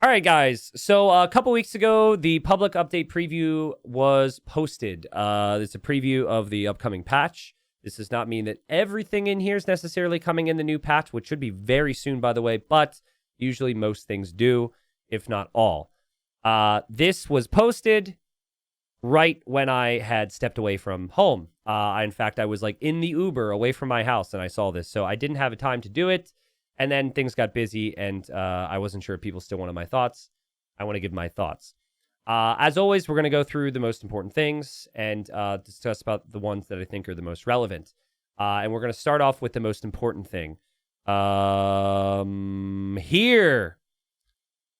All right, guys. So a couple weeks ago, the public update preview was posted. It's a preview of the upcoming patch. This does not mean that everything in here is necessarily coming in the new patch, which should be very soon, by the way, but usually most things do, if not all. This was posted right when I had stepped away from home. In fact, I was like in the Uber away from my house and I saw this, so I didn't have time to do it. And then things got busy, and I wasn't sure if people still wanted my thoughts. I want to give my thoughts. As always, we're going to go through the most important things and discuss about the ones that I think are the most relevant. And we're going to start off with the most important thing. Here.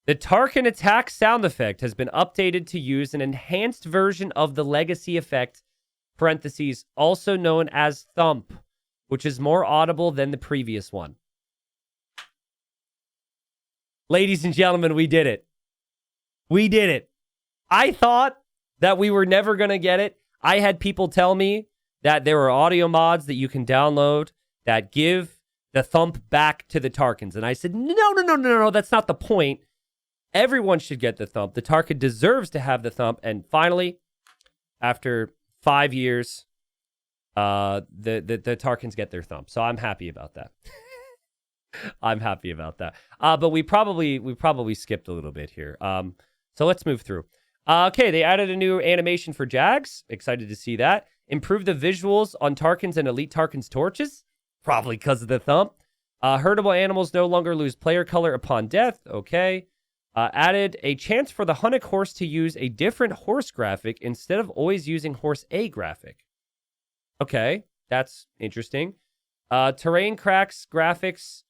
The Tarkin attack sound effect has been updated to use an enhanced version of the legacy effect, parentheses, also known as thump, which is more audible than the previous one. Ladies and gentlemen, we did it. We did it. I thought that we were never going to get it. I had people tell me that there are audio mods that you can download that give the thump back to the Tarkins. And I said, no, that's not the point. Everyone should get the thump. The Tarkin deserves to have the thump. And finally, after 5 years, the Tarkins get their thump. So I'm happy about that. I'm happy about that. But we probably skipped a little bit here. So let's move through. Okay, they added a new animation for Jags. Excited to see that. Improved the visuals on Tarkins and Elite Tarkins torches. Probably because of the thump. Herdable animals no longer lose player color upon death. Okay. Added a chance for the Hunnic horse to use a different horse graphic instead of always using horse A graphic. Okay, that's interesting. Terrain cracks graphics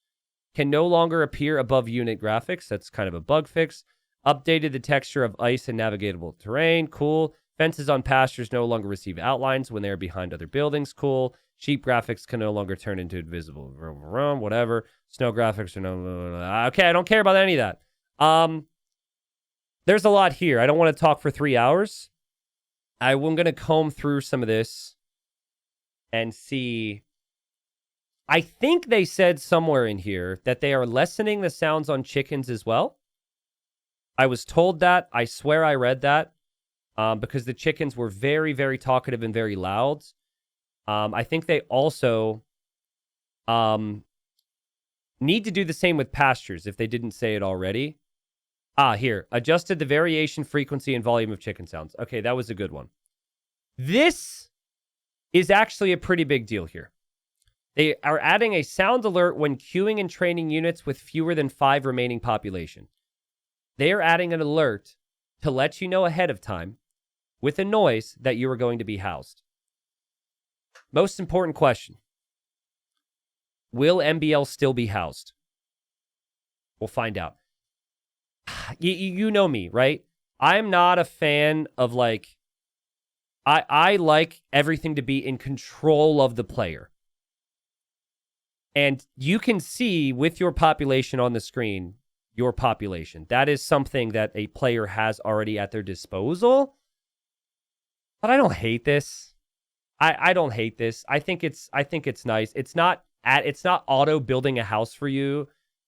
can no longer appear above unit graphics. That's kind of a bug fix. Updated the texture of ice and navigatable terrain. Cool. Fences on pastures no longer receive outlines when they are behind other buildings. Cool. Sheep graphics can no longer turn into invisible. Whatever. Snow graphics are no. Okay, I don't care about any of that. There's a lot here. I don't want to talk for 3 hours. I'm going to comb through some of this and see. I think they said somewhere in here that they are lessening the sounds on chickens as well. I was told that. I swear I read that because the chickens were very, very talkative and very loud. I think they also need to do the same with pastures if they didn't say it already. Here. Adjusted the variation, frequency, and volume of chicken sounds. Okay, that was a good one. This is actually a pretty big deal here. They are adding a sound alert when queuing and training units with fewer than 5 remaining population. They are adding an alert to let you know ahead of time with a noise that you are going to be housed. Most important question. Will MBL still be housed? We'll find out. You know me, right? I'm not a fan of I like everything to be in control of the player. And you can see with your population on the screen, your population. That is something that a player has already at their disposal. But I don't hate this. I don't hate this. I think it's nice. It's not auto building a house for you,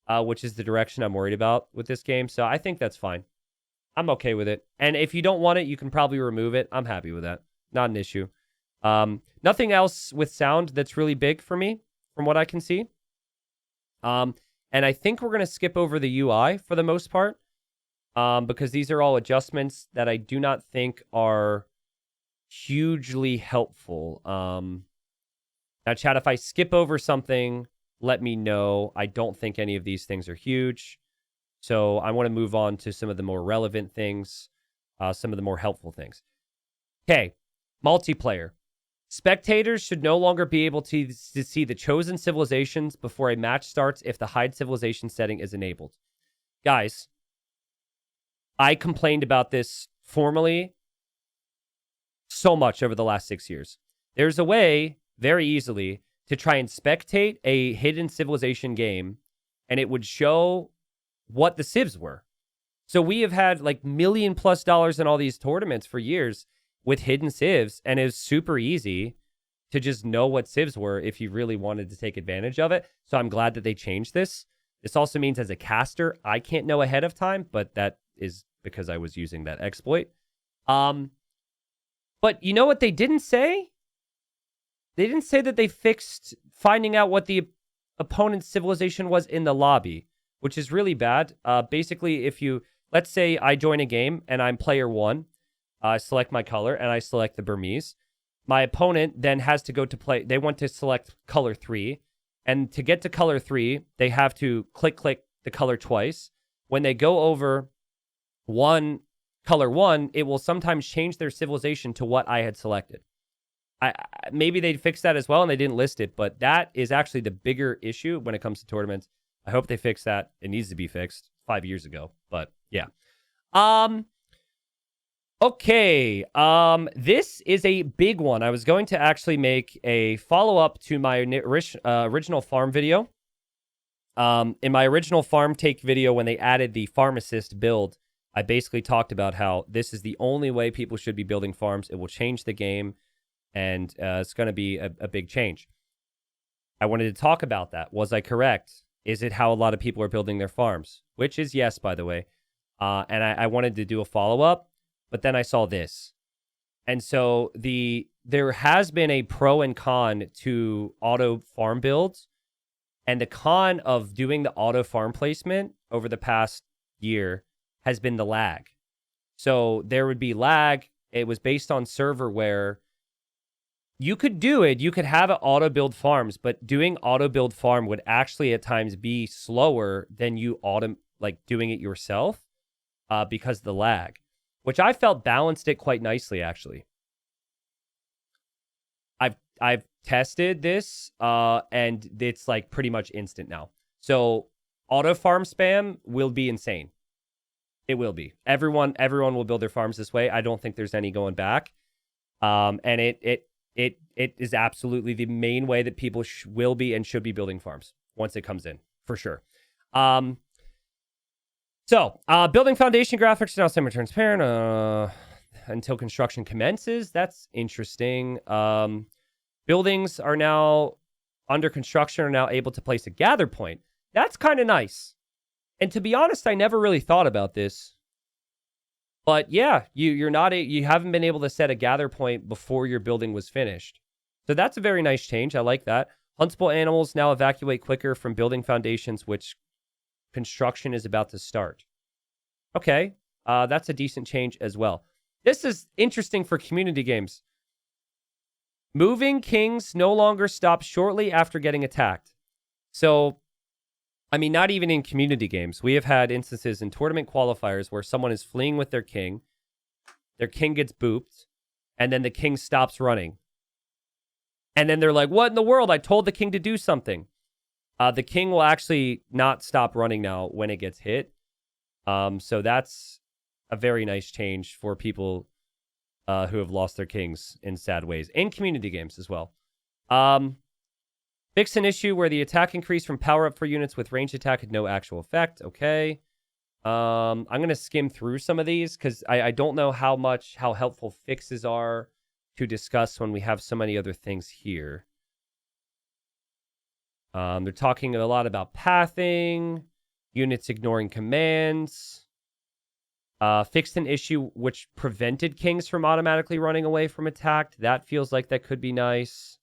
which is the direction I'm worried about with this game. So I think that's fine. I'm okay with it. And if you don't want it, you can probably remove it. I'm happy with that. Not an issue. Nothing else with sound that's really big for me, from what I can see. And I think we're going to skip over the UI for the most part, because these are all adjustments that I do not think are hugely helpful. Now, chat, if I skip over something, let me know. I don't think any of these things are huge. So I want to move on to some of the more relevant things, some of the more helpful things. Okay, multiplayer. Spectators should no longer be able to see the chosen civilizations before a match starts if the hide civilization setting is enabled. Guys, I complained about this formally so much over the last 6 years. There's a way, very easily, to try and spectate a hidden civilization game, and it would show what the civs were. So we have had like $1 million+ in all these tournaments for years with hidden civs, and it was super easy to just know what civs were if you really wanted to take advantage of it. So I'm glad that they changed this. This also means as a caster, I can't know ahead of time, but that is because I was using that exploit. But you know what they didn't say? They didn't say that they fixed finding out what the opponent's civilization was in the lobby, which is really bad. Basically, if you, let's say I join a game and I'm player 1, I select my color and I select the Burmese. My opponent then has to go to play, they want to select color 3. And to get to color 3, they have to click the color twice. When they go over color 1, it will sometimes change their civilization to what I had selected. Maybe they'd fix that as well and they didn't list it, but that is actually the bigger issue when it comes to tournaments. I hope they fix that. It needs to be fixed 5 years ago, but yeah. Okay, this is a big one. I was going to actually make a follow-up to my original farm video. In my original farm take video, when they added the farm assist build, I basically talked about how this is the only way people should be building farms. It will change the game, and it's going to be a big change. I wanted to talk about that. Was I correct? Is it how a lot of people are building their farms? Which is yes, by the way. And I wanted to do a follow-up. But then I saw this. And so there has been a pro and con to auto farm builds. And the con of doing the auto farm placement over the past year has been the lag. So there would be lag. It was based on server where you could do it. You could have it auto build farms, but doing auto build farm would actually at times be slower than you doing it yourself because of the lag. Which I felt balanced it quite nicely, actually. I've tested this, and it's like pretty much instant now. So auto farm spam will be insane. It will be. Everyone will build their farms this way. I don't think there's any going back. And it is absolutely the main way that people will be and should be building farms once it comes in, for sure. So, building foundation graphics are now semi-transparent until construction commences. That's interesting. Buildings are now under construction, are now able to place a gather point. That's kind of nice. And to be honest, I never really thought about this. But yeah, you haven't been able to set a gather point before your building was finished. So that's a very nice change. I like that. Huntable animals now evacuate quicker from building foundations, which construction is about to start. Okay, that's a decent change as well. This is interesting for community games. Moving kings no longer stops shortly after getting attacked. So, I mean, not even in community games. We have had instances in tournament qualifiers where someone is fleeing with their king gets booped, and then the king stops running. And then they're like, what in the world? I told the king to do something. The king will actually not stop running now when it gets hit. So that's a very nice change for people who have lost their kings in sad ways. In community games as well. Fix an issue where the attack increase from power-up for units with ranged attack had no actual effect. Okay. I'm going to skim through some of these because I don't know how helpful fixes are to discuss when we have so many other things here. They're talking a lot about pathing, units ignoring commands, fixed an issue which prevented kings from automatically running away from attack. That feels like that could be nice.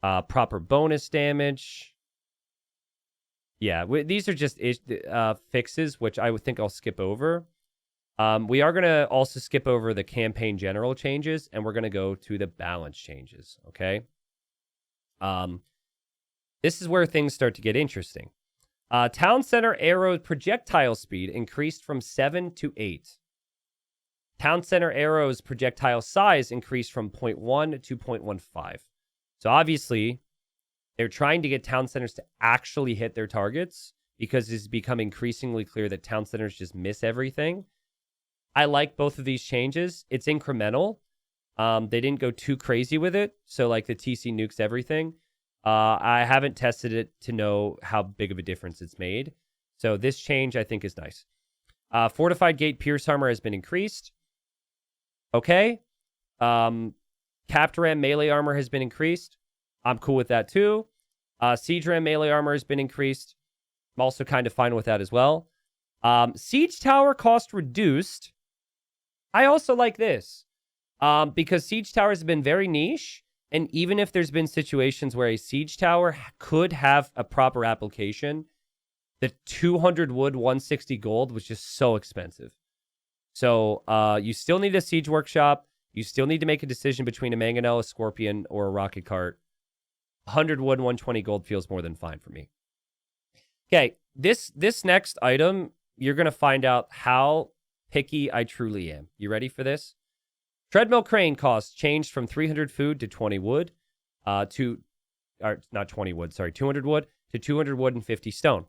Proper bonus damage. Yeah, these are just fixes, which I would think I'll skip over. We are going to also skip over the campaign general changes, and we're going to go to the balance changes, okay? This is where things start to get interesting. Town center arrow projectile speed increased from 7 to 8. Town center arrows projectile size increased from 0.1 to 0.15. So obviously, they're trying to get town centers to actually hit their targets because it's become increasingly clear that town centers just miss everything. I like both of these changes. It's incremental. They didn't go too crazy with it. So like the TC nukes everything. I haven't tested it to know how big of a difference it's made. So this change I think is nice. Fortified gate pierce armor has been increased. Okay. Capped ram melee armor has been increased. I'm cool with that too. Siege ram melee armor has been increased. I'm also kind of fine with that as well. Siege tower cost reduced. I also like this because siege towers have been very niche. And even if there's been situations where a siege tower could have a proper application, the 200 wood, 160 gold was just so expensive. So you still need a siege workshop. You still need to make a decision between a mangonel, a scorpion, or a rocket cart. 100 wood, 120 gold feels more than fine for me. Okay, this next item, you're going to find out how picky I truly am. You ready for this? Treadmill crane costs changed from 300 food to 20 wood, not 20 wood, sorry, 200 wood to 200 wood and 50 stone.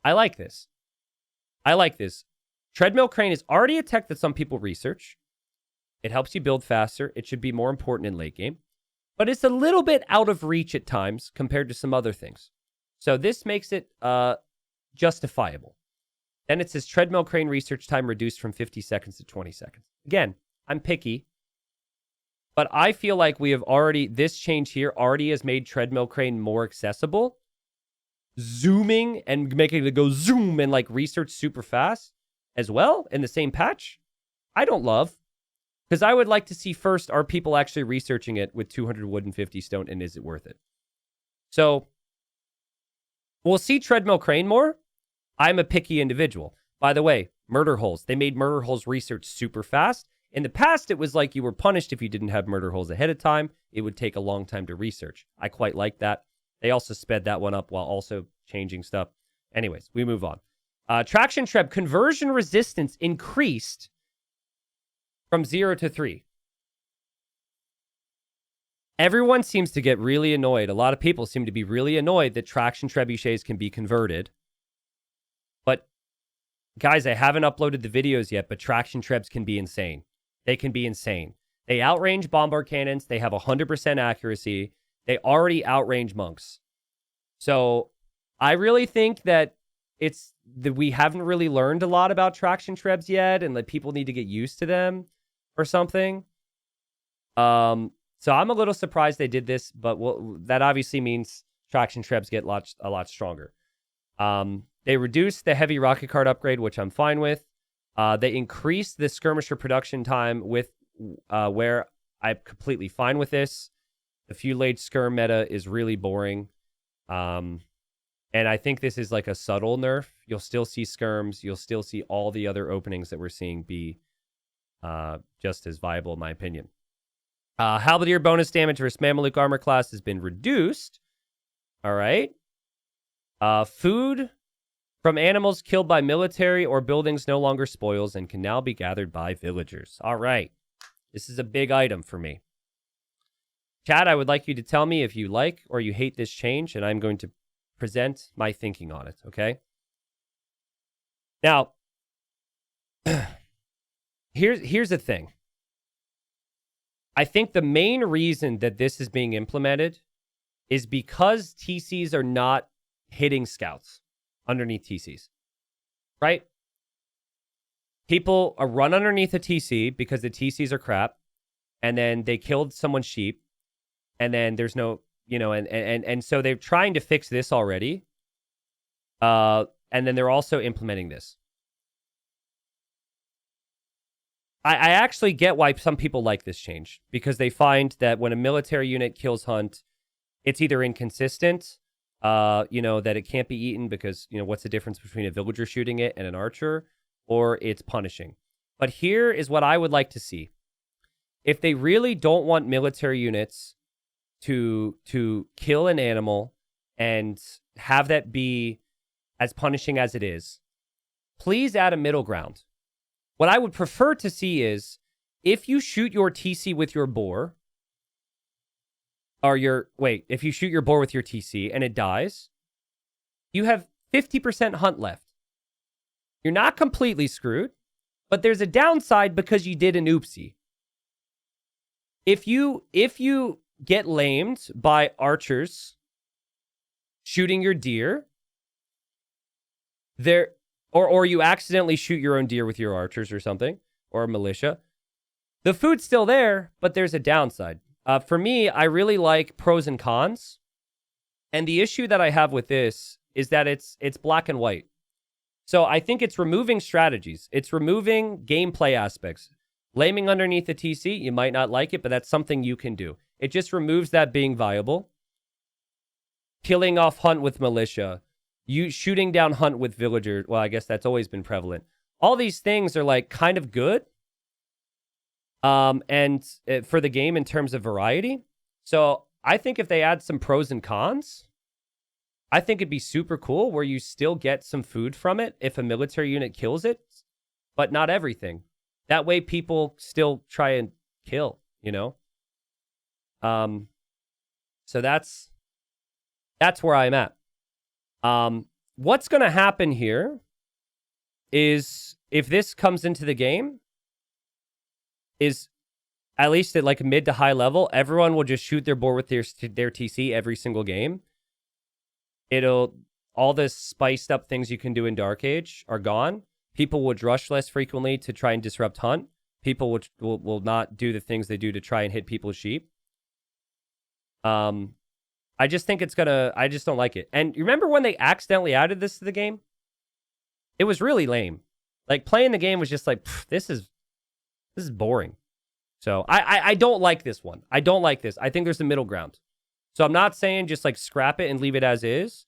I like this. Treadmill crane is already a tech that some people research. It helps you build faster. It should be more important in late game. But it's a little bit out of reach at times compared to some other things. So this makes it justifiable. Then it says treadmill crane research time reduced from 50 seconds to 20 seconds. Again, I'm picky. But I feel like this change here already has made treadmill crane more accessible. Zooming and making it go zoom and like research super fast as well in the same patch, I don't love. Because I would like to see first, are people actually researching it with 200 wood and 50 stone, and is it worth it? So, we'll see treadmill crane more. I'm a picky individual. By the way, murder holes. They made murder holes research super fast. In the past, it was like you were punished if you didn't have murder holes ahead of time. It would take a long time to research. I quite like that. They also sped that one up while also changing stuff. Anyways, we move on. Traction treb conversion resistance increased from 0 to 3. Everyone seems to get really annoyed. A lot of people seem to be really annoyed that traction trebuchets can be converted. But, guys, I haven't uploaded the videos yet, but traction trebs can be insane. They can be insane. They outrange bombard cannons. They have 100% accuracy. They already outrange monks. So, I really think that we haven't really learned a lot about traction trebs yet, and that people need to get used to them or something. So I'm a little surprised they did this, but that obviously means traction trebs get a lot stronger. They reduced the heavy rocket cart upgrade, which I'm fine with. They increased the skirmisher production time with where I'm completely fine with this. The few-lage skirm meta is really boring. And I think this is like a subtle nerf. You'll still see skirms. You'll still see all the other openings that we're seeing be just as viable, in my opinion. Halberdier bonus damage versus Mameluke armor class has been reduced. All right. Food from animals killed by military or buildings no longer spoils and can now be gathered by villagers. All right. This is a big item for me. Chat, I would like you to tell me if you like or you hate this change, and I'm going to present my thinking on it, okay? Now, here's the thing. I think the main reason that this is being implemented is because TCs are not hitting scouts underneath TCs, right? People run underneath a TC because the TCs are crap, and then they killed someone's sheep, and then there's no, and so they're trying to fix this already, and then they're also implementing this. I actually get why some people like this change, because they find that when a military unit kills hunt, it's either inconsistent, that it can't be eaten because, what's the difference between a villager shooting it and an archer, or it's punishing. But here is what I would like to see. If they really don't want military units to kill an animal and have that be as punishing as it is, please add a middle ground. What I would prefer to see is if you shoot your TC with your boar, if you shoot your boar with your TC and it dies, you have 50% hunt left. You're not completely screwed, but there's a downside because you did an oopsie. If you get lamed by archers shooting your deer, or you accidentally shoot your own deer with your archers or something, or a militia, the food's still there, but there's a downside. For me, I really like pros and cons. And the issue that I have with this is that it's black and white. So I think it's removing strategies. It's removing gameplay aspects. Laming underneath the TC, you might not like it, but that's something you can do. It just removes that being viable. Killing off hunt with militia. You shooting down hunt with villager. Well, I guess that's always been prevalent. All these things are like kind of good. And for the game in terms of variety. So I think if they add some pros and cons, I think it'd be super cool where you still get some food from it if a military unit kills it, but not everything. That way people still try and kill, you know? So that's where I'm at. What's going to happen here is if this comes into the game, is at least at like a mid to high level, everyone will just shoot their board with their TC every single game. All the spiced up things you can do in Dark Age are gone. People would rush less frequently to try and disrupt hunt. People will not do the things they do to try and hit people's sheep. I just think I just don't like it. And you remember when they accidentally added this to the game? It was really lame. Like playing the game was just like, this is boring. So I don't like this one. I don't like this. I think there's a middle ground. So I'm not saying just like scrap it and leave it as is.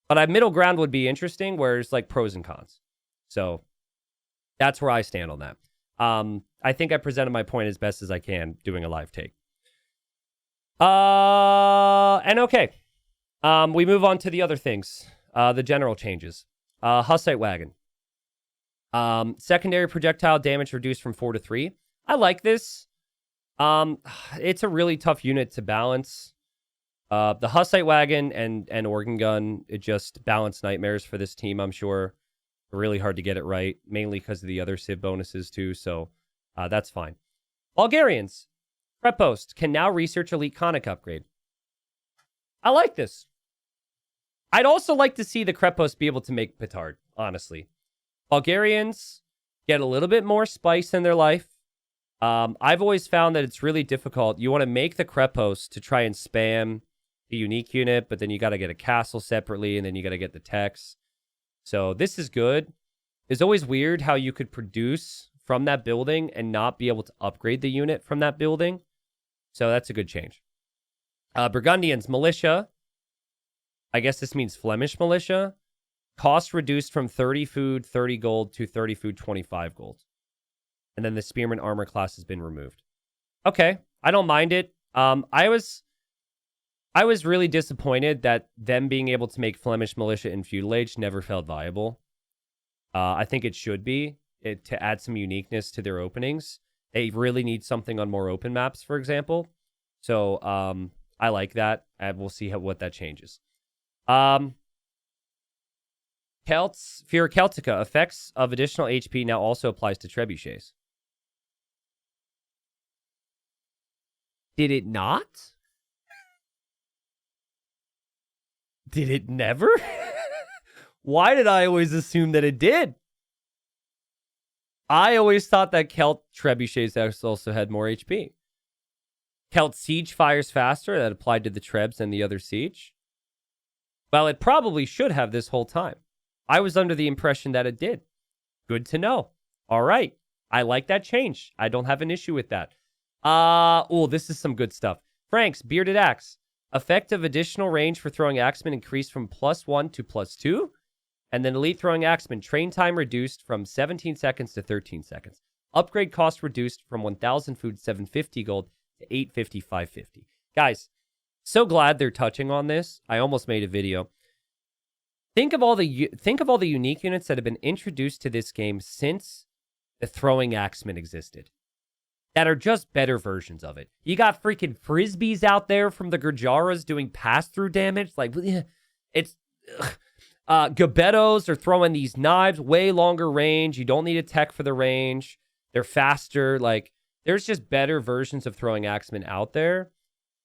But a middle ground would be interesting where it's like pros and cons. So that's where I stand on that. I think I presented my point as best as I can doing a live take. And okay. We move on to the other things. The general changes. Hussite wagon. Secondary projectile damage reduced from 4 to 3. I like this. It's a really tough unit to balance. The Hussite wagon and organ gun, it just balance nightmares for this team, I'm sure. Really hard to get it right, mainly because of the other Civ bonuses too, so that's fine. Bulgarians. Prep post can now research elite conic upgrade. I like this. I'd also like to see the Krepos be able to make petard, honestly. Bulgarians get a little bit more spice in their life. I've always found that it's really difficult. You want to make the Krepos to try and spam the unique unit, but then you got to get a castle separately, and then you got to get the techs. So this is good. It's always weird how you could produce from that building and not be able to upgrade the unit from that building. So that's a good change. Burgundians, militia. I guess this means Flemish militia. Cost reduced from 30 food, 30 gold to 30 food, 25 gold. And then the Spearman armor class has been removed. Okay, I don't mind it. I was really disappointed that them being able to make Flemish militia in feudal age never felt viable. I think it should be to add some uniqueness to their openings. They really need something on more open maps, for example. So I like that, and we'll see what that changes. Celts, Fear Celtica, effects of additional HP now also applies to trebuchets. Did it not? Did it never? Why did I always assume that it did? I always thought that Celt trebuchets also had more HP. Celt siege fires faster. That applied to the trebs and the other siege. Well, it probably should have this whole time. I was under the impression that it did. Good to know. All right. I like that change. I don't have an issue with that. Oh, this is some good stuff. Frank's Bearded Axe. Effect of additional range for throwing axemen increased from +1 to +2. And then Elite Throwing Axemen, train time reduced from 17 seconds to 13 seconds. Upgrade cost reduced from 1,000 food, 750 gold to 850, 550. Guys, so glad they're touching on this. I almost made a video. Think of all the unique units that have been introduced to this game since the Throwing Axemen existed. That are just better versions of it. You got freaking Frisbees out there from the Gurjaras doing pass-through damage. Like, it's... Gabettos are throwing these knives, way longer range. You don't need a tech for the range. They're faster. Like, there's just better versions of throwing axemen out there.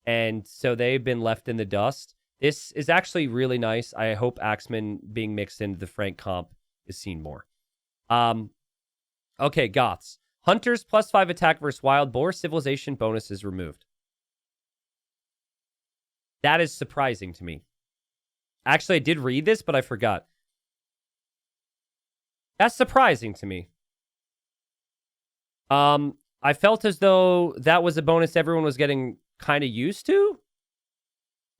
And so they've been left in the dust. This is actually really nice. I hope axemen being mixed into the Frank comp is seen more. Okay, Goths. Hunters +5 attack versus wild boar. Civilization bonuses removed. That is surprising to me. Actually, I did read this, but I forgot. That's surprising to me. I felt as though that was a bonus everyone was getting kind of used to.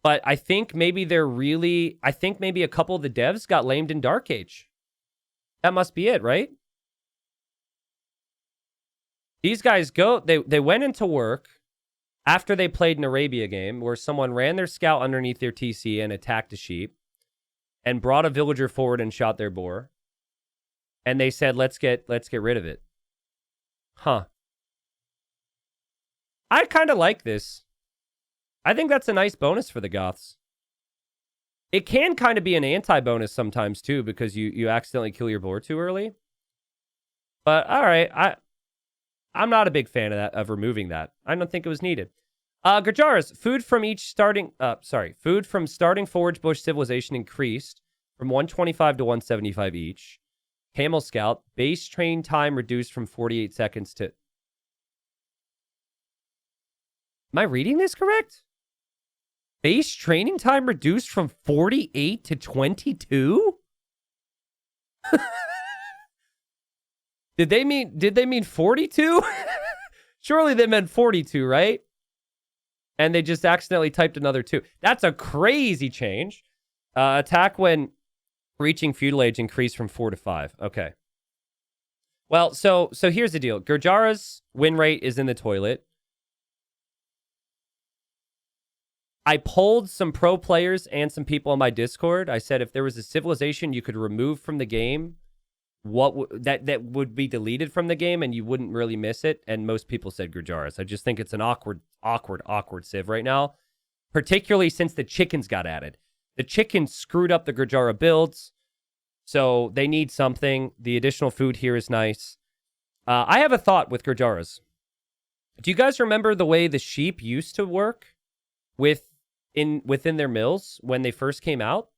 But I think maybe I think maybe a couple of the devs got lamed in Dark Age. That must be it, right? These guys they went into work after they played an Arabia game where someone ran their scout underneath their TC and attacked a sheep and brought a villager forward and shot their boar. And they said, let's get rid of it. Huh. I kind of like this. I think that's a nice bonus for the Goths. It can kind of be an anti-bonus sometimes too, because you accidentally kill your boar too early. But all right, I'm not a big fan of removing that. I don't think it was needed. Gurjaras, food from starting Forge Bush Civilization increased from 125 to 175 each. Camel Scout, base train time reduced from 48 seconds to... Am I reading this correct? Base training time reduced from 48 to 22? Did they mean 42? Surely they meant 42, right? And they just accidentally typed another 2. That's a crazy change. Attack when reaching feudal age increased from 4 to 5. Okay. Well, so here's the deal. Gurjara's win rate is in the toilet. I polled some pro players and some people on my Discord. I said if there was a civilization you could remove from the game, that would be deleted from the game and you wouldn't really miss it. And most people said Gurjaras. I just think it's an awkward civ right now, particularly since the chickens got added. The chickens screwed up the Gurjara builds, so they need something. The additional food here is nice. I have a thought with Gurjaras. Do you guys remember the way the sheep used to work within their mills when they first came out?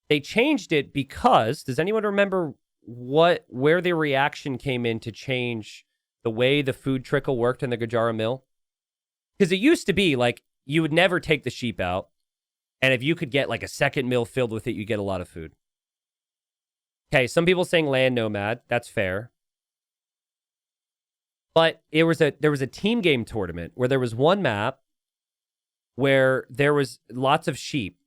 They changed it because, does anyone remember where the reaction came in to change the way the food trickle worked in the Gurjara mill? Because it used to be like you would never take the sheep out, and if you could get like a second mill filled with it, you get a lot of food. Okay, some people saying land nomad. That's fair. But there was a team game tournament where there was one map where there was lots of sheep.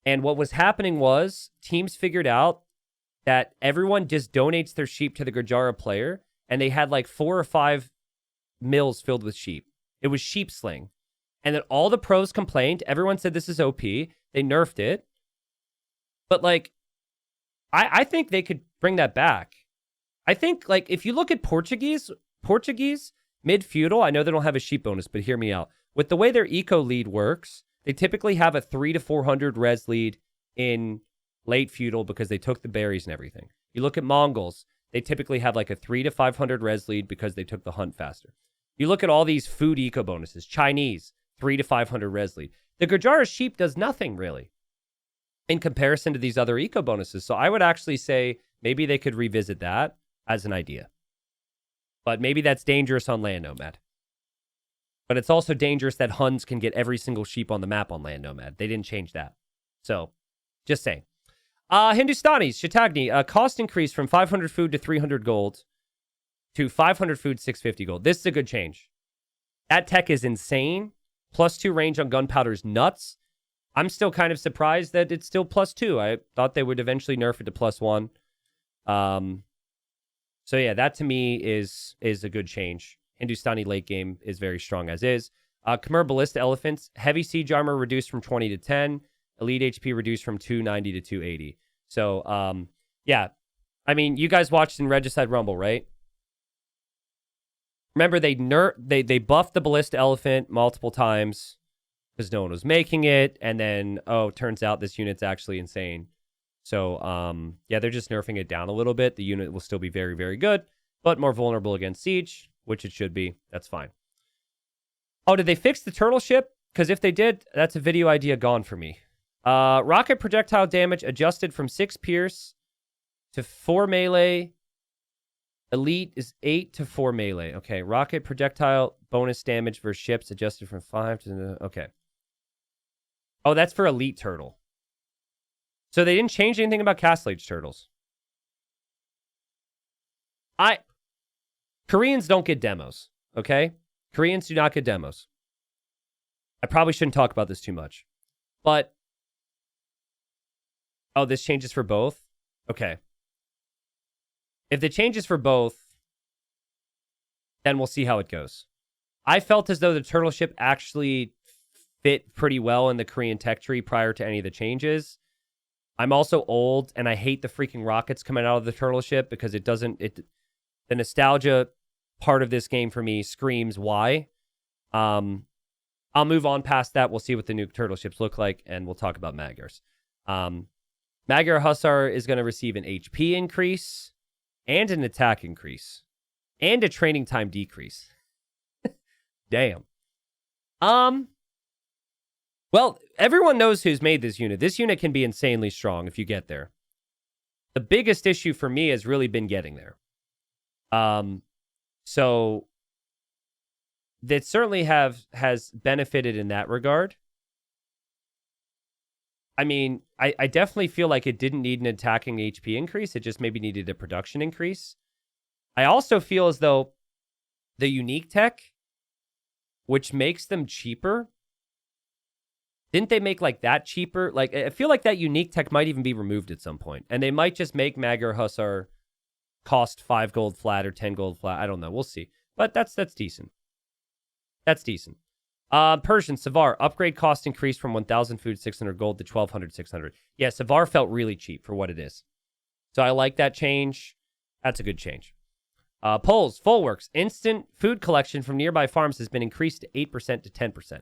And what was happening was teams figured out that everyone just donates their sheep to the Gurjara player, and they had like 4 or 5 mills filled with sheep. It was sheep sling. And then all the pros complained. Everyone said this is OP. They nerfed it. But like, I think they could bring that back. I think like if you look at Portuguese mid-feudal, I know they don't have a sheep bonus, but hear me out. With the way their eco lead works, they typically have a 300 to 400 res lead in late feudal because they took the berries and everything. You look at Mongols, they typically have like a 300 to 500 res lead because they took the hunt faster. You look at all these food eco bonuses. Chinese, 300 to 500 res lead. The Gurjara sheep does nothing really in comparison to these other eco bonuses. So I would actually say maybe they could revisit that as an idea. But maybe that's dangerous on Land Nomad. But it's also dangerous that Huns can get every single sheep on the map on Land Nomad. They didn't change that. So, just saying. Hindustanis, Shatagni, cost increase from 500 food to 300 gold to 500 food, 650 gold. This is a good change. That tech is insane. +2 range on gunpowder is nuts. I'm still kind of surprised that it's still +2. I thought they would eventually nerf it to +1. So yeah, that to me is a good change. Hindustani late game is very strong as is. Khmer Ballista Elephants, heavy siege armor reduced from 20 to 10. Elite HP reduced from 290 to 280. So, yeah. I mean, you guys watched in Regicide Rumble, right? Remember, they buffed the Ballista Elephant multiple times because no one was making it. And then, turns out this unit's actually insane. So, yeah, they're just nerfing it down a little bit. The unit will still be very, very good, but more vulnerable against siege, which it should be. That's fine. Oh, did they fix the turtle ship? Because if they did, that's a video idea gone for me. Rocket projectile damage adjusted from 6 pierce to 4 melee. Elite is 8 to 4 melee. Okay, rocket projectile bonus damage versus ships adjusted from 5 to... Okay. Oh, that's for Elite Turtle. So they didn't change anything about Castle Age turtles. Koreans don't get demos, okay? Koreans do not get demos. I probably shouldn't talk about this too much. But, oh, this changes for both? Okay. If the changes for both, then we'll see how it goes. I felt as though the turtle ship actually fit pretty well in the Korean tech tree prior to any of the changes. I'm also old, and I hate the freaking rockets coming out of the turtle ship because the nostalgia part of this game for me screams why. I'll move on past that. We'll see what the new turtle ships look like, and we'll talk about Magyars. Magyar Hussar is going to receive an HP increase and an attack increase and a training time decrease. Damn. Well, everyone knows who's made this unit. This unit can be insanely strong if you get there. The biggest issue for me has really been getting there. So that certainly has benefited in that regard. I mean, I definitely feel like it didn't need an attacking HP increase. It just maybe needed a production increase. I also feel as though the unique tech, which makes them cheaper, didn't they make like that cheaper? Like, I feel like that unique tech might even be removed at some point. And they might just make Magyar Hussar cost 5 gold flat or 10 gold flat. I don't know. We'll see. But that's decent. That's decent. Persian, Savar, upgrade cost increased from 1,000 food 600 gold to 1,200 600. Yeah, Savar felt really cheap for what it is. So I like that change. That's a good change. Poles, Fullworks, instant food collection from nearby farms has been increased to 8% to 10%.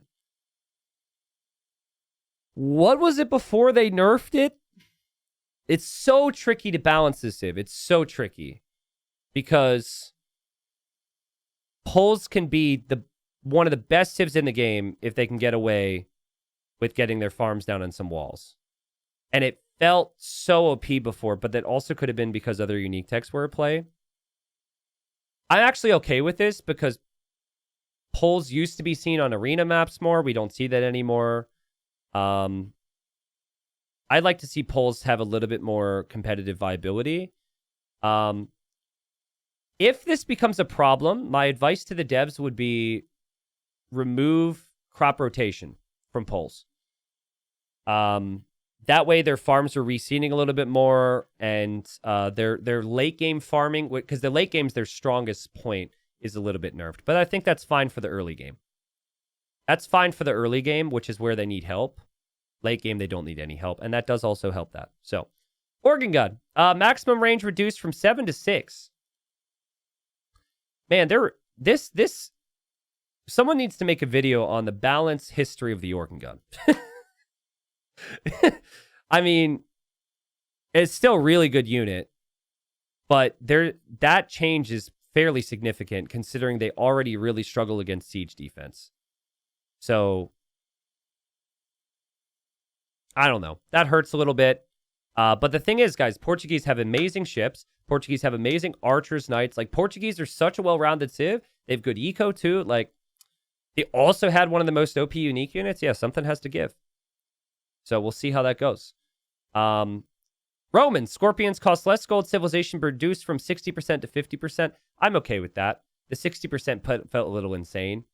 What was it before they nerfed it? It's so tricky to balance this civ. It's so tricky. Because Poles can be one of the best civs in the game if they can get away with getting their farms down on some walls. And it felt so OP before, but that also could have been because other unique techs were at play. I'm actually okay with this because Poles used to be seen on arena maps more. We don't see that anymore. I'd like to see Poles have a little bit more competitive viability. If this becomes a problem, my advice to the devs would be remove crop rotation from Poles. That way their farms are reseeding a little bit more, and their late game farming, because the late game's their strongest point, is a little bit nerfed. But I think that's fine for the early game. That's fine for the early game, which is where they need help. Late game, they don't need any help, and that does also help that. So, Organ Gun. Maximum range reduced from 7 to 6. Man, someone needs to make a video on the balance history of the Organ Gun. I mean, it's still a really good unit, but that change is fairly significant considering they already really struggle against siege defense. So, I don't know. That hurts a little bit. But the thing is, guys, Portuguese have amazing ships. Portuguese have amazing archers, knights. Like, Portuguese are such a well-rounded civ. They have good eco, too. Like, they also had one of the most OP unique units. Yeah, something has to give. So we'll see how that goes. Romans, Scorpions cost less gold. Civilization reduced from 60% to 50%. I'm okay with that. The 60% felt a little insane.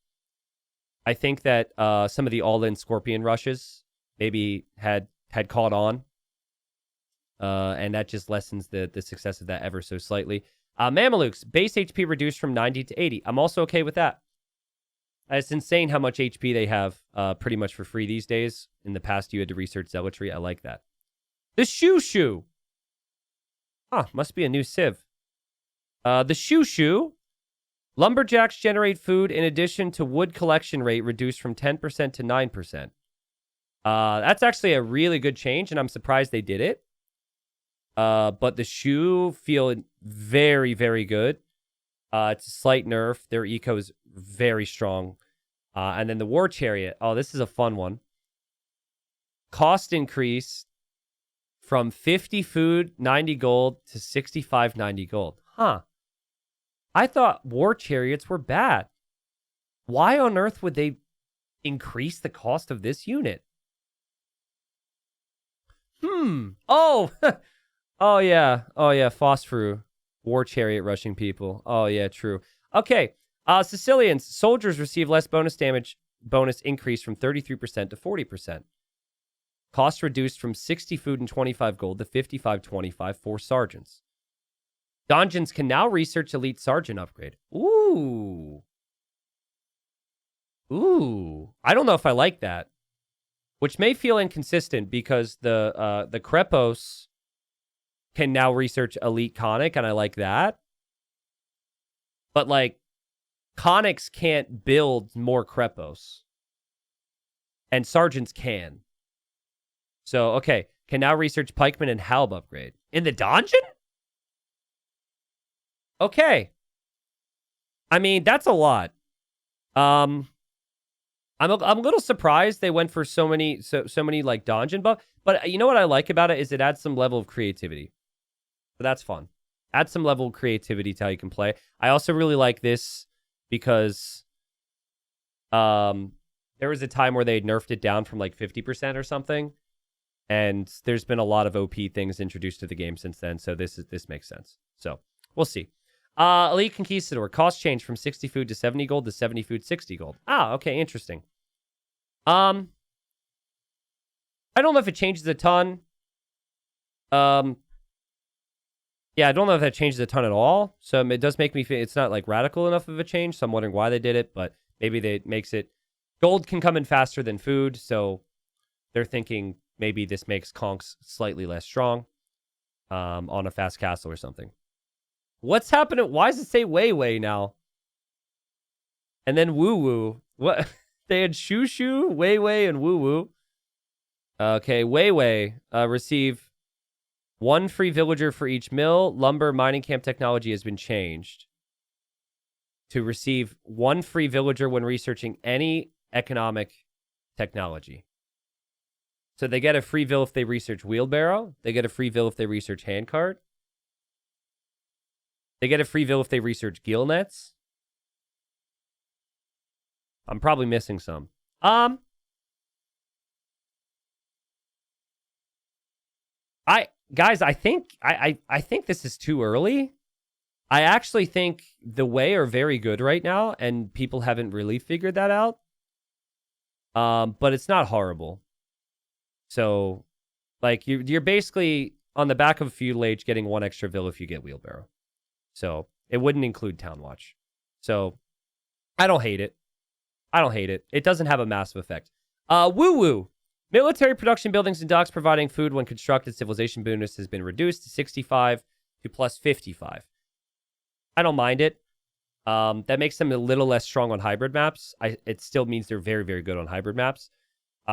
I think that some of the all-in Scorpion rushes maybe had caught on. And that just lessens the success of that ever so slightly. Mamelukes, base HP reduced from 90 to 80. I'm also okay with that. It's insane how much HP they have pretty much for free these days. In the past, you had to research zealotry. I like that. The Shoo. Huh, must be a new civ. The Shoo. Lumberjacks generate food in addition to wood collection rate reduced from 10% to 9%. That's actually a really good change, and I'm surprised they did it. But the Shoo feel very, very good. It's a slight nerf. Their eco is very strong. And then the War Chariot. Oh, this is a fun one. Cost increase from 50 food, 90 gold to 65, 90 gold. Huh. I thought War Chariots were bad. Why on earth would they increase the cost of this unit? Oh, oh yeah. Oh yeah. Phosphor, war chariot rushing people. Oh yeah, true. Okay. Sicilians, soldiers receive less bonus increase from 33% to 40%. Cost reduced from 60 food and 25 gold to 55.25 for sergeants. Donjons can now research elite sergeant upgrade. Ooh. Ooh. I don't know if I like that. Which may feel inconsistent because the Krepos can now research elite conic, and I like that. But like conics can't build more Krepos. And sergeants can. So, okay. Can now research pikeman and halb upgrade. In the dungeon? Okay. I mean, that's a lot. I'm a little surprised they went for so many like dungeon buff. But you know what I like about it is it adds some level of creativity. So that's fun. Add some level of creativity to how you can play. I also really like this because there was a time where they had nerfed it down from like 50% or something. And there's been a lot of OP things introduced to the game since then. So this makes sense. So we'll see. Elite Conquistador. Cost change from 60 food to 70 gold to 70 food, 60 gold. Ah, okay, interesting. I don't know if it changes a ton. Yeah, I don't know if that changes a ton at all. So it does make me feel it's not like radical enough of a change. So I'm wondering why they did it, but maybe it makes it gold can come in faster than food. So they're thinking maybe this makes conks slightly less strong on a fast castle or something. What's happening? Why does it say Wei now? And then Woo Woo. What? They had Shoo Shoo, Wei, and Woo Woo. Okay, Wei receive 1 free villager for each mill. Lumber mining camp technology has been changed to receive 1 free villager when researching any economic technology. So they get a free vill if they research wheelbarrow. They get a free vill if they research handcart. They get a free vill if they research gill nets. I'm probably missing some. I think this is too early. I actually think the Wei are very good right now, and people haven't really figured that out. But it's not horrible. So, like, you're basically on the back of a feudal age getting 1 extra vill if you get wheelbarrow. So it wouldn't include Town Watch. So I don't hate it. It doesn't have a massive effect. Woo Woo. Military production buildings and docks providing food when constructed. Civilization bonus has been reduced to 65 to plus 55. I don't mind it. That makes them a little less strong on hybrid maps. It still means they're very, very good on hybrid maps.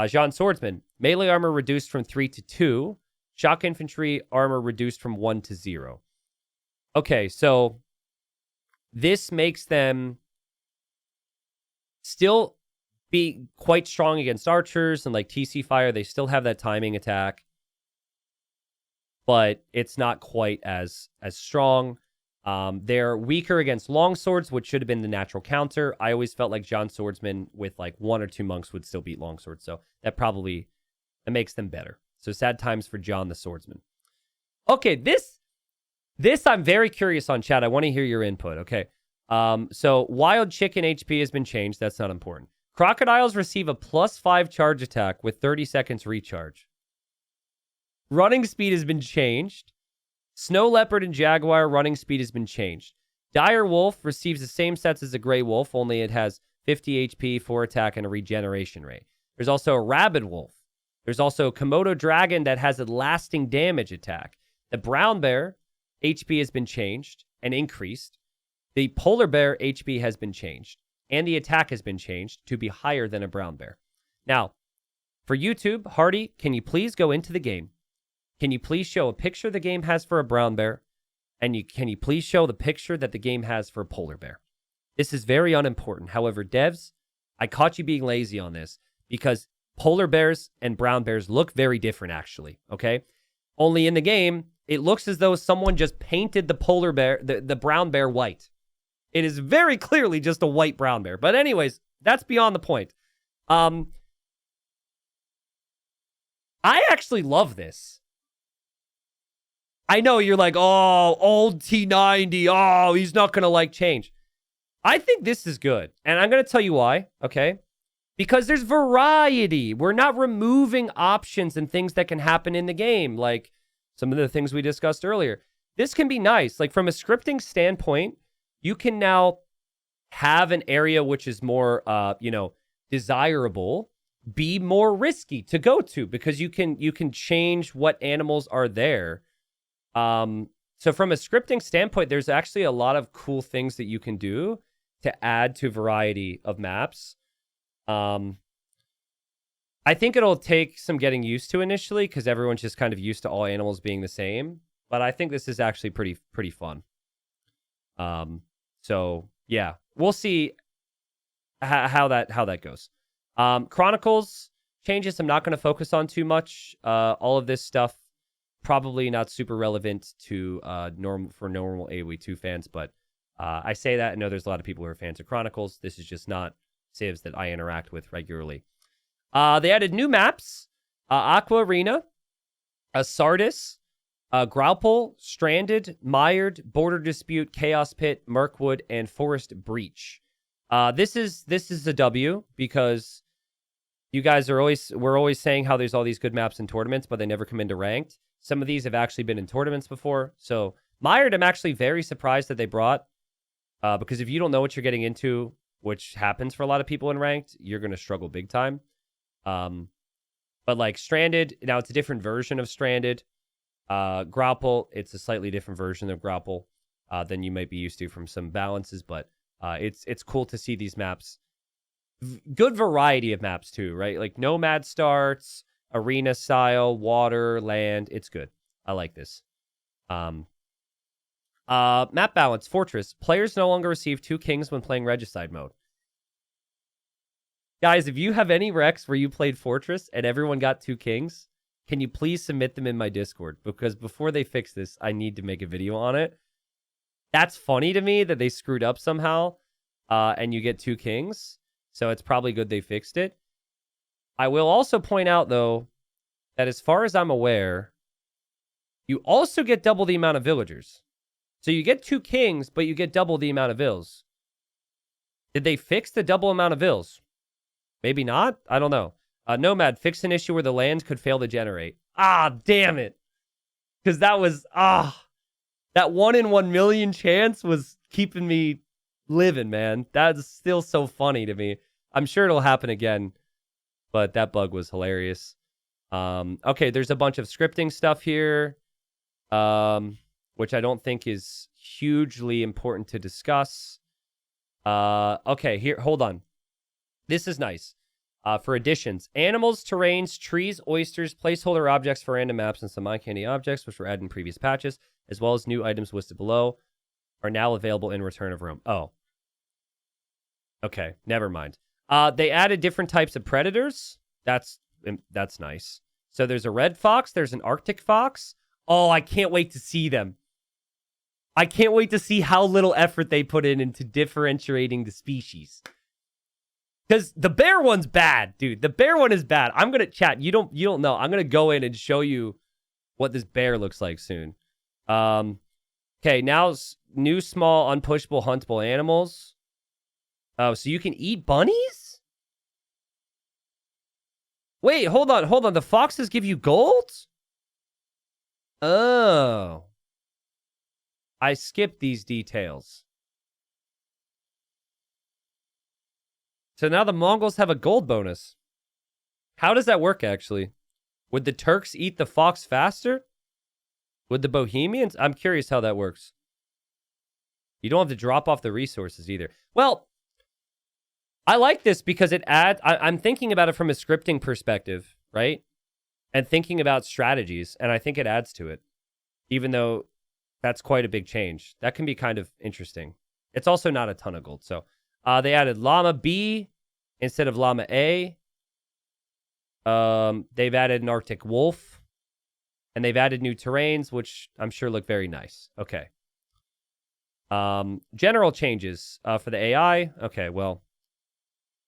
Jean Swordsman. Melee armor reduced from 3 to 2. Shock infantry armor reduced from 1 to 0. Okay, so this makes them still be quite strong against archers and like TC fire. They still have that timing attack, but it's not quite as strong. They're weaker against longswords, which should have been the natural counter. I always felt like John Swordsman with like 1 or 2 monks would still beat longswords, so that makes them better. So sad times for John the Swordsman. Okay, this I'm very curious on, chat. I want to hear your input. Okay. So wild chicken HP has been changed. That's not important. Crocodiles receive a +5 charge attack with 30 seconds recharge. Running speed has been changed. Snow leopard and jaguar running speed has been changed. Dire wolf receives the same sets as a gray wolf, only it has 50 HP, 4 attack, and a regeneration rate. There's also a rabid wolf. There's also a Komodo dragon that has a lasting damage attack. The brown bear HP has been changed and increased. The polar bear HP has been changed, and the attack has been changed to be higher than a brown bear. Now, for YouTube, Hardy, can you please go into the game? Can you please show a picture the game has for a brown bear? And can you please show the picture that the game has for a polar bear? This is very unimportant. However, devs, I caught you being lazy on this because polar bears and brown bears look very different, actually, okay? Only in the game, it looks as though someone just painted the polar bear, the brown bear white. It is very clearly just a white brown bear. But anyways, that's beyond the point. I actually love this. I know you're like, oh, old T90. Oh, he's not going to like change. I think this is good. And I'm going to tell you why, okay? Because there's variety. We're not removing options and things that can happen in the game, like some of the things we discussed earlier. This can be nice. Like from a scripting standpoint, you can now have an area which is more, desirable, be more risky to go to because you can change what animals are there. So from a scripting standpoint, there's actually a lot of cool things that you can do to add to variety of maps. I think it'll take some getting used to initially because everyone's just kind of used to all animals being the same. But I think this is actually pretty fun. So yeah, we'll see how that goes. Chronicles changes I'm not going to focus on too much. All of this stuff probably not super relevant to normal AoE 2 fans, but I say that I know there's a lot of people who are fans of Chronicles. This is just not civs that I interact with regularly. They added new maps: Aqua Arena, Sardis, Grauple, Stranded, Mired, Border Dispute, Chaos Pit, Mirkwood, and Forest Breach. This is a W because you guys we're always saying how there's all these good maps in tournaments, but they never come into ranked. Some of these have actually been in tournaments before. So Mired, I'm actually very surprised that they brought, because if you don't know what you're getting into, which happens for a lot of people in ranked, you're going to struggle big time. But like Stranded, now it's a different version of Stranded. Grapple, it's a slightly different version of Grapple than you might be used to from some balances, but it's cool to see these maps. Good variety of maps too, right? Like Nomad starts, arena style, water, land. It's good. I like this. Map balance, Fortress. Players no longer receive 2 kings when playing Regicide mode. Guys, if you have any Rex where you played Fortress and everyone got 2 kings, can you please submit them in my Discord? Because before they fix this, I need to make a video on it. That's funny to me that they screwed up somehow, and you get 2 kings. So it's probably good they fixed it. I will also point out, though, that as far as I'm aware, you also get double the amount of villagers. So you get 2 kings, but you get double the amount of vills. Did they fix the double amount of vills? Maybe not. I don't know. Nomad, fixed an issue where the land could fail to generate. Ah, damn it. Because that was, that 1 in 1 million chance was keeping me living, man. That's still so funny to me. I'm sure it'll happen again, but that bug was hilarious. Okay, there's a bunch of scripting stuff here, which I don't think is hugely important to discuss. Okay, here, hold on. This is nice. For additions, animals, terrains, trees, oysters, placeholder objects for random maps, and some eye candy objects, which were added in previous patches, as well as new items listed below, are now available in Return of Rome. Oh. Okay, never mind. They added different types of predators. That's nice. So there's a red fox. There's an Arctic fox. Oh, I can't wait to see them. I can't wait to see how little effort they put into differentiating the species. Because the bear one's bad, dude. The bear one is bad. I'm gonna chat. You don't know. I'm gonna go in and show you what this bear looks like soon. Okay, now new small unpushable huntable animals. Oh, so you can eat bunnies? Wait, hold on. The foxes give you gold? Oh. I skipped these details. So now the Mongols have a gold bonus. How does that work, actually? Would the Turks eat the fox faster? Would the Bohemians? I'm curious how that works. You don't have to drop off the resources either. Well, I like this because it adds... I'm thinking about it from a scripting perspective, right? And thinking about strategies, and I think it adds to it. Even though that's quite a big change. That can be kind of interesting. It's also not a ton of gold, so... they added Llama B instead of Llama A. They've added an Arctic wolf. And they've added new terrains, which I'm sure look very nice. Okay. General changes for the AI. Okay, well,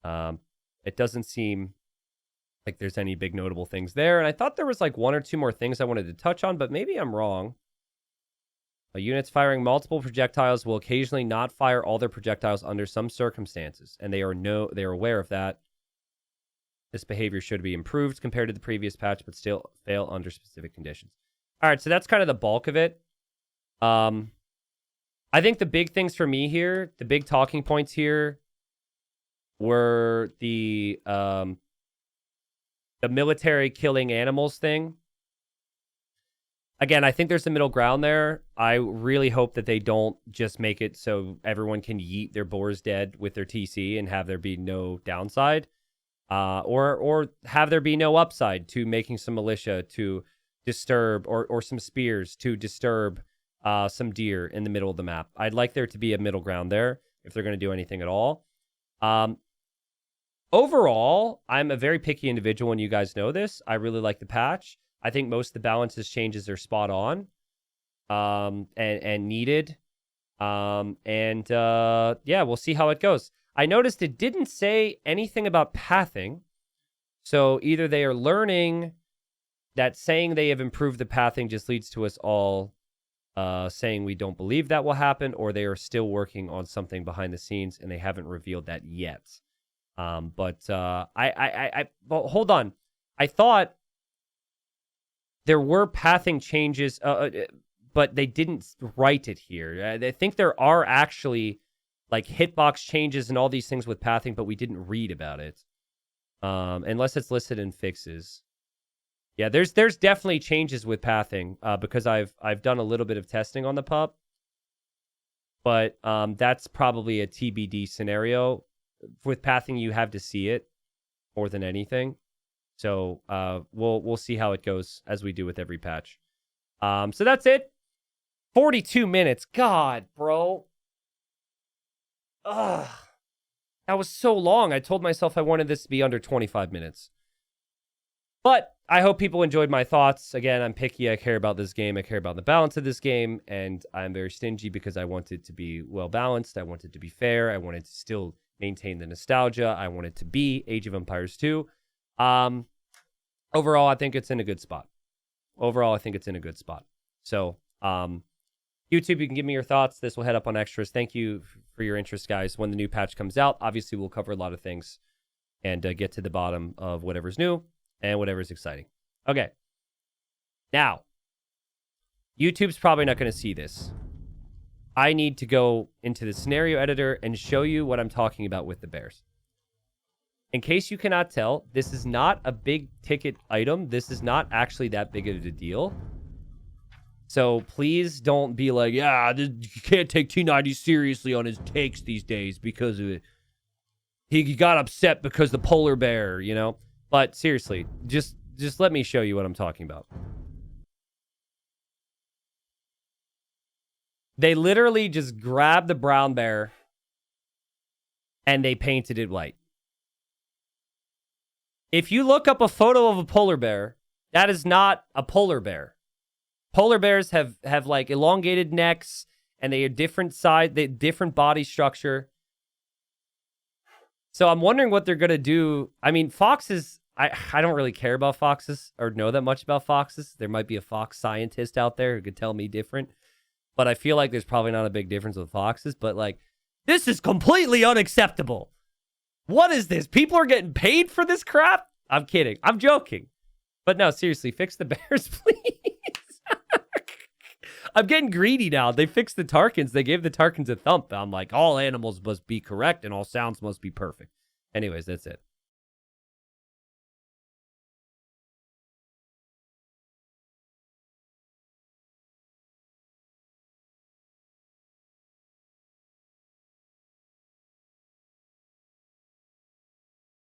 it doesn't seem like there's any big notable things there. And I thought there was like 1 or 2 more things I wanted to touch on, but maybe I'm wrong. Units firing multiple projectiles will occasionally not fire all their projectiles under some circumstances, and they are aware of that. This behavior should be improved compared to the previous patch, but still fail under specific conditions. All right, so that's kind of the bulk of it. I think the big things for me here, the big talking points here, were the military killing animals thing. Again, I think there's a middle ground there. I really hope that they don't just make it so everyone can yeet their boars dead with their TC and have there be no downside. Or have there be no upside to making some militia to disturb, or some spears to disturb some deer in the middle of the map. I'd like there to be a middle ground there if they're going to do anything at all. Overall, I'm a very picky individual, and you guys know this. I really like the patch. I think most of the balances changes are spot on, and needed. Yeah, we'll see how it goes. I noticed it didn't say anything about pathing. So either they are learning that saying they have improved the pathing just leads to us all saying we don't believe that will happen, or they are still working on something behind the scenes and they haven't revealed that yet. Well, hold on. I thought there were pathing changes, but they didn't write it here. I think there are actually like hitbox changes and all these things with pathing, but we didn't read about it. Unless it's listed in fixes. Yeah, there's definitely changes with pathing, because I've done a little bit of testing on the PUP. But that's probably a TBD scenario. With pathing, you have to see it more than anything. So we'll see how it goes, as we do with every patch. So that's it. 42 minutes. God, bro. Ugh. That was so long. I told myself I wanted this to be under 25 minutes. But I hope people enjoyed my thoughts. Again, I'm picky. I care about this game. I care about the balance of this game. And I'm very stingy because I want it to be well balanced. I want it to be fair. I want it to still maintain the nostalgia. I want it to be Age of Empires 2. Overall, I think it's in a good spot. So, YouTube, you can give me your thoughts. This will head up on extras. Thank you for your interest, guys. When the new patch comes out, obviously we'll cover a lot of things and get to the bottom of whatever's new and whatever's exciting. Okay. Now, YouTube's probably not going to see this. I need to go into the scenario editor and show you what I'm talking about with the bears. In case you cannot tell, this is not a big ticket item. This is not actually that big of a deal. So please don't be like, yeah, you can't take T90 seriously on his takes these days because of it. He got upset because the polar bear, you know? But seriously, just let me show you what I'm talking about. They literally just grabbed the brown bear and they painted it white. If you look up a photo of a polar bear, that is not a polar bear. Polar bears have like elongated necks, and they are different different body structure. So I'm wondering what they're gonna do. I mean, foxes. I don't really care about foxes or know that much about foxes. There might be a fox scientist out there who could tell me different, but I feel like there's probably not a big difference with foxes. But like, this is completely unacceptable. What is this? People are getting paid for this crap? I'm kidding. I'm joking. But no, seriously, fix the bears, please. I'm getting greedy now. They fixed the Tarkins. They gave the Tarkins a thump. I'm like, all animals must be correct and all sounds must be perfect. Anyways, that's it.